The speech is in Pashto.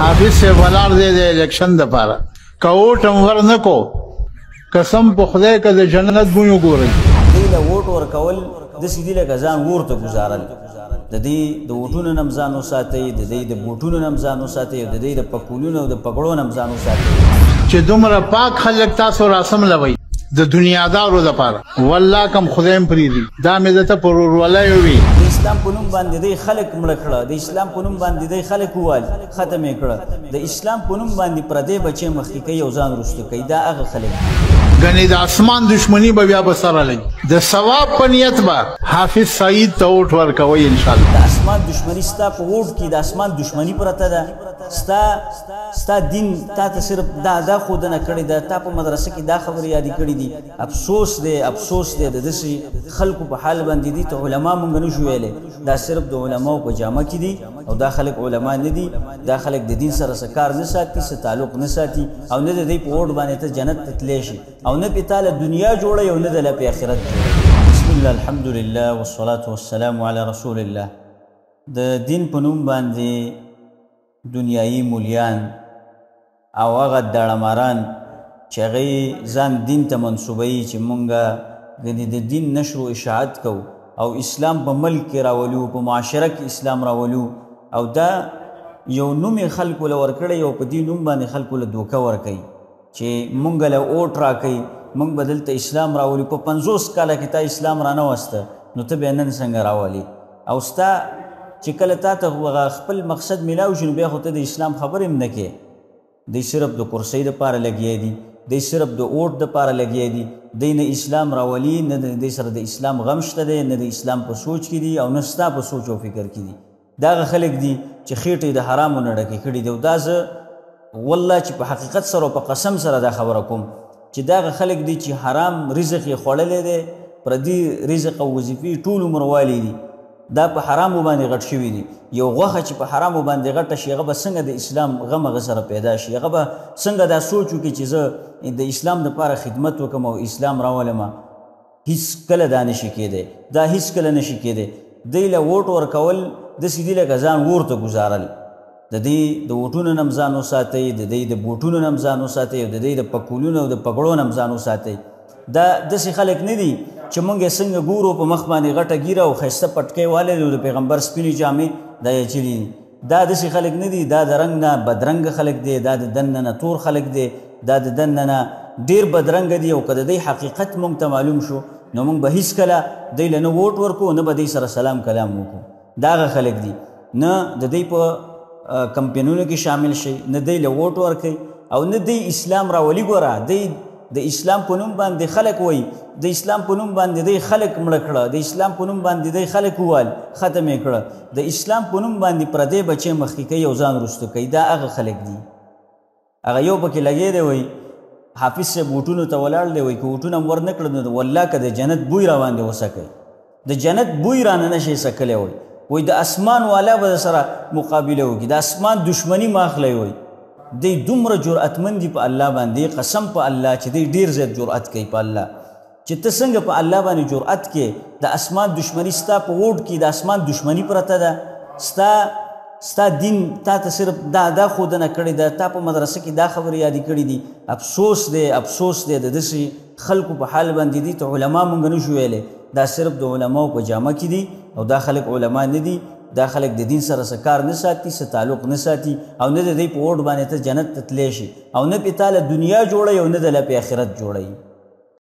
حافظ سے ولار دے دے الیکشن د پاره کوټ امور نکو قسم په خدای که د جنت بوی وګورئ دوی له ووټ ورکول داسې دي لکه ځان اور ته ګزارل د دې د ووټونو نه هم ځان وساتئ د دې د بوټونو نه هم ځان وساتئ او د دې د پکولونو او د پګړو نه هم ځان وساتئ چې دومره پاک خلک تاسو راسم لوئ د دنیادارو دپاره والله کم خدایم پرېږدي دا مې درته په ورورولۍ ووي د اسلام په نوم باندې دی خلک مړه کړه د اسلام په نوم باندې دی خلک ووایل ختم یې کړه د اسلام په نوم باندې پردی بچی مخکې کوي او ځان وروسته کوي دا هغه خلک ګنې د اسمان دشمني به بیا به سره لګي د ثواب په نیت به حافظ سعید ته ووټ ورکوئ انشاءالله د اسمان دشمني ستا په ووټ کې د اسمان دشمني پرته ده ستا دین تا ته صرف دا ښودنه کړې ده تا په مدرسه کې دا خبرې یادې کړې دي افسوس دی د داسې خلکو په حال باندې دي ته علما مونږ نشو ویلی دا صرف د علماو په جامه کې دي او دا خلک علما نه دي دا خلک د دین سره څه کار نه ساتي څه تعلق نه ساتي او نه د دوی په ووټ باندې ته جنت ته تللی شي او نه پې تاله دنیا جوړوي او نه د له پې آخرت جوړوي بسم الله الحمدلله والصلاة والسلام علی رسول الله د دین په نوم باندې دنیایي مولیان او هغه داړهماران چې هغوی ځان دین ته منصوبوي چې مونږ د دین نشر و اشاعت کوو او اسلام په ملک کې راولو په معاشره کې اسلام راولو او دا یو نوم یې خلکو له ورکړی او په دې نوم باندې خلکو له دوکه ورکوي چې مونږ له اوټ راکوي مونږ به دلته اسلام راولو په 50 کاله کې تا اسلام رانه وسته نو ته بیا نن څنګه راولي او ستا چې کله تا ته خپل مقصد میلاو شي نو بیا خو ته د اسلام خبرې هم نه کوې دوی صرف د کرسۍ دپاره لګیا دي دوی صرف د اوټ دپاره لګیا دي دوی نه اسلام راولي نه دوی سره د اسلام غم شته دی نه د اسلام په سوچ کې دي او نه ستا په سوچ او فکر کې دي دا هغه خلک دي چې خېټې د حرامو نه ډکې کړي دي او دا زه والله چې په حقیقت سره او په قسم سره دا خبره کوم چې دا هغه خلک دي چې حرام رزق یې خوړلی دی پردي رزق او وظیفې ټول عمر والی دي دا په حرامو باندې غټ شوي دي یو غوښه چې په حرامو باندې غټه شي هغه به څنګه د اسلام غم هغه سره پیدا شي هغه به څنګه دا سوچ وکړي چې زه د اسلام دپاره خدمت وکړم او اسلام راولم هیڅ کله دا نشي کېدی دا هیڅ کله نشي کېدی دوی له ووټ ورکول داسې دي لکه ځان اور ته ګزارل د دې د ووټونو نه هم ځان وساتئ د دې د بوټونو نه هم ځان وساتئ او د دې د پکولونو او د پګړو نه هم ځان وساتئ دا داسې خلک نه دي چې مونږ یې څنګه ګورو په مخ باندې غټه ګیره او ښایسته پټکۍ والی د پیغمبر سپینې جامې دا یې چلي دي دا داسې خلک نه دي دا د رنګ نه بدرنګه خلک دی دا د دننه نه تور خلک دی دا د دننه ډېر بدرنګه دي او که د دوی حقیقت مونږ ته معلوم شو نو مونږ به هیڅکله دوی له نه ووټ ورکو نه به دوی سره سلام کلام وکړو دا هغه خلک دي نه د دوی په کمپینونو کې شامل شي نه دوی له ووټ ورکوي او نه دوی اسلام راولي ګوره دوی د اسلام په نوم باندې خلک وایي د اسلام په نوم باندې دی خلک مړه کړه د اسلام په نوم باندې دی خلک وویل ختم یې کړه د اسلام په نوم باندې پردی بچی مخکې کوي او ځان وروسته کوي دا هغه خلک دي هغه یو پکې لګی دی وایي حافظ صاحب ووټونو ته ولاړ دی وایي که ووټونه هم ورنه کړه نو والله که د جنت بوی راباندې وسکئ د جنت بوی رانه نشئ سکلی وایي د اسمان والا به سره مقابله وکړي د اسمان دشمني ماخلی وایي دی دومره جرأتمند دي په الله باندې قسم په الله چې دی ډېر زیات جرأت کوي په الله چې ته څنګه په الله باندې جرأت کې د اسمان دشمني ستا په ووټ کې د اسمان دشمني پرته ده ستا دین تا ته صرف دا ښودنه کړې ده تا په مدرسه کې دا خبرې یادې کړې دي افسوس دی د داسې خلکو په حال باندې دي ته علما مونږ نشو ویلی دا صرف د علماو په جامه کې دي او دا خلک علما نه دي دا خلک د دین سره څه کار نه ساتي څه تعلق نه ساتي او نه د دوی په ووټ باندې ته جنت ته تللی شي او نه پې تاله دنیا جوړوي او نه د له پې آخرت جوړوي